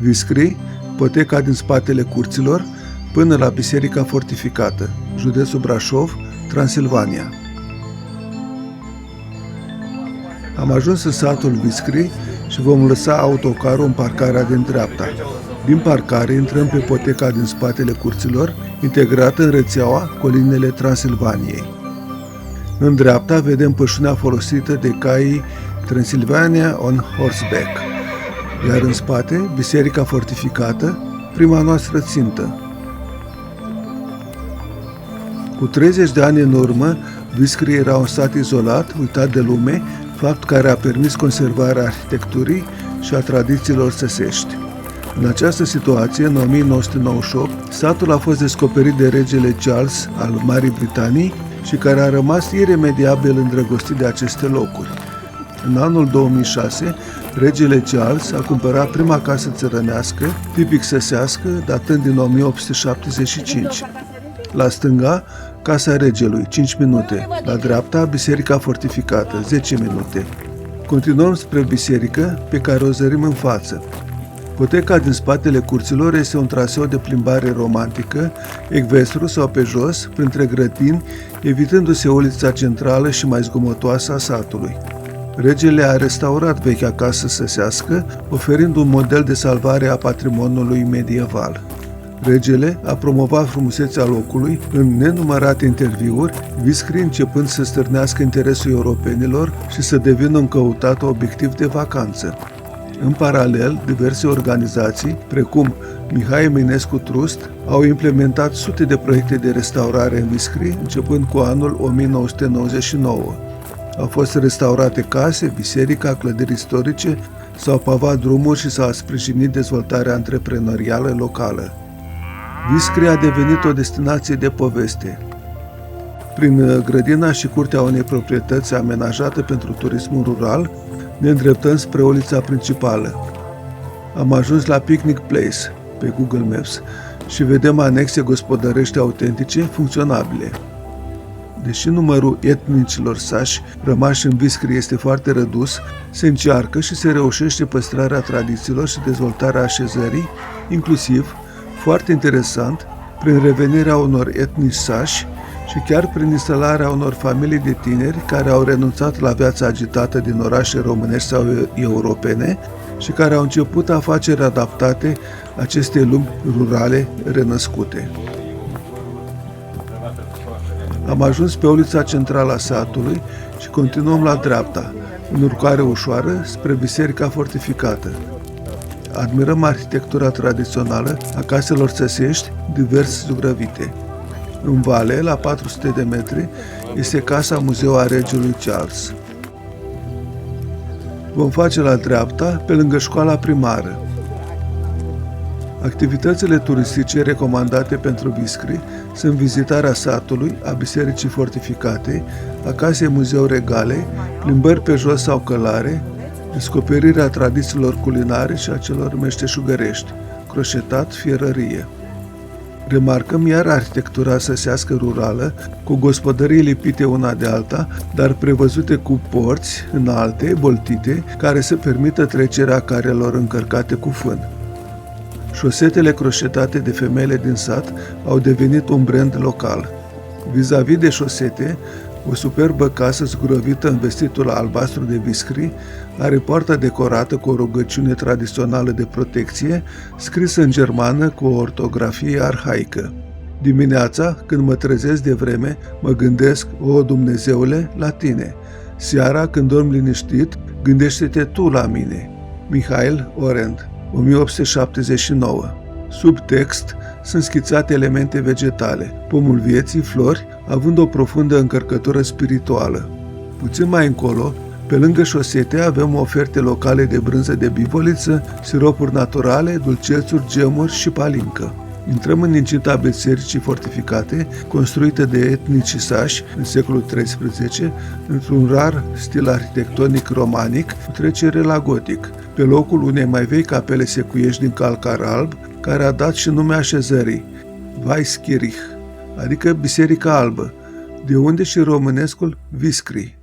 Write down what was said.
Viscri, poteca din spatele curților, până la Biserica Fortificată, județul Brașov, Transilvania. Am ajuns în satul Viscri și vom lăsa autocarul în parcarea din dreapta. Din parcare intrăm pe poteca din spatele curților, integrată în rețeaua Colinele Transilvaniei. În dreapta vedem pășunea folosită de caii Transylvania on Horseback, iar în spate Biserica Fortificată, prima noastră țintă. Cu 30 de ani în urmă, Viscri era un sat izolat, uitat de lume, fapt care a permis conservarea arhitecturii și a tradițiilor săsești. În această situație, în 1998, satul a fost descoperit de regele Charles al Marii Britanii și care a rămas iremediabil îndrăgostit de aceste locuri. În anul 2006, regele Charles a cumpărat prima casă țărănească, tipic săsească, datând din 1875. La stânga, Casa Regelui, 5 minute. La dreapta, Biserica Fortificată, 10 minute. Continuăm spre biserică, pe care o zărim în față. Poteca din spatele curților este un traseu de plimbare romantică, ecvestru sau pe jos, printre grădini, evitându-se ulița centrală și mai zgomotoasă a satului. Regele a restaurat vechea casă săsească, oferind un model de salvare a patrimoniului medieval. Regele a promovat frumusețea locului în nenumărate interviuri, Viscri începând să stârnească interesul europenilor și să devină un căutat obiectiv de vacanță. În paralel, diverse organizații, precum Mihai Eminescu Trust, au implementat sute de proiecte de restaurare în Viscri, începând cu anul 1999. Au fost restaurate case, biserica, clădiri istorice, s-au pavat drumuri și s-a sprijinit dezvoltarea antreprenorială locală. Viscri a devenit o destinație de poveste. Prin grădina și curtea unei proprietăți amenajate pentru turismul rural, ne îndreptăm spre ulița principală. Am ajuns la Picnic Place, pe Google Maps, și vedem anexe gospodărești autentice, funcționabile. Deși numărul etnicilor sași rămași în Viscri este foarte redus, se încearcă și se reușește păstrarea tradițiilor și dezvoltarea așezării, inclusiv, foarte interesant, prin revenirea unor etnici sași și chiar prin instalarea unor familii de tineri care au renunțat la viața agitată din orașe românești sau europene și care au început afaceri adaptate acestei lumi rurale renăscute. Am ajuns pe ulița centrală a satului și continuăm la dreapta, în urcare ușoară, spre Biserica Fortificată. Admirăm arhitectura tradițională a caselor țăsești, divers zugrăvite. În vale, la 400 de metri, este Casa Muzeu a Regelui Charles. Vom face la dreapta, pe lângă școala primară. Activitățile turistice recomandate pentru Viscri sunt vizitarea satului, a Bisericii Fortificate, a Casei Muzeu Regale, plimbări pe jos sau călare, descoperirea tradițiilor culinare și a celor meșteșugărești, croșetat, fierărie. Remarcăm iar arhitectura săsească rurală, cu gospodării lipite una de alta, dar prevăzute cu porți înalte, boltite, care să permită trecerea carelor încărcate cu fân. Șosetele croșetate de femeile din sat au devenit un brand local. Vis-a-vis de șosete, o superbă casă zgurovită în vestitul albastru de Viscri are poarta decorată cu o rugăciune tradițională de protecție, scrisă în germană cu o ortografie arhaică. Dimineața, când mă trezesc de vreme, mă gândesc, o Dumnezeule, la tine. Seara, când dorm liniștit, gândește-te tu la mine. Mihail Orent, 1879. Sub text sunt schițate elemente vegetale, pomul vieții, flori, având o profundă încărcătură spirituală. Puțin mai încolo, pe lângă șosete, avem oferte locale de brânză de bivoliță, siropuri naturale, dulcețuri, gemuri și palincă. Intrăm în incinta Bisericii Fortificate, construită de etnici sași în secolul XIII, într-un rar stil arhitectonic romanic, cu trecere la gotic, pe locul unei mai vechi capele secuiești din calcar alb, care a dat și nume așezării, Weißkirch, adică Biserica Albă, de unde și românescul Viscri.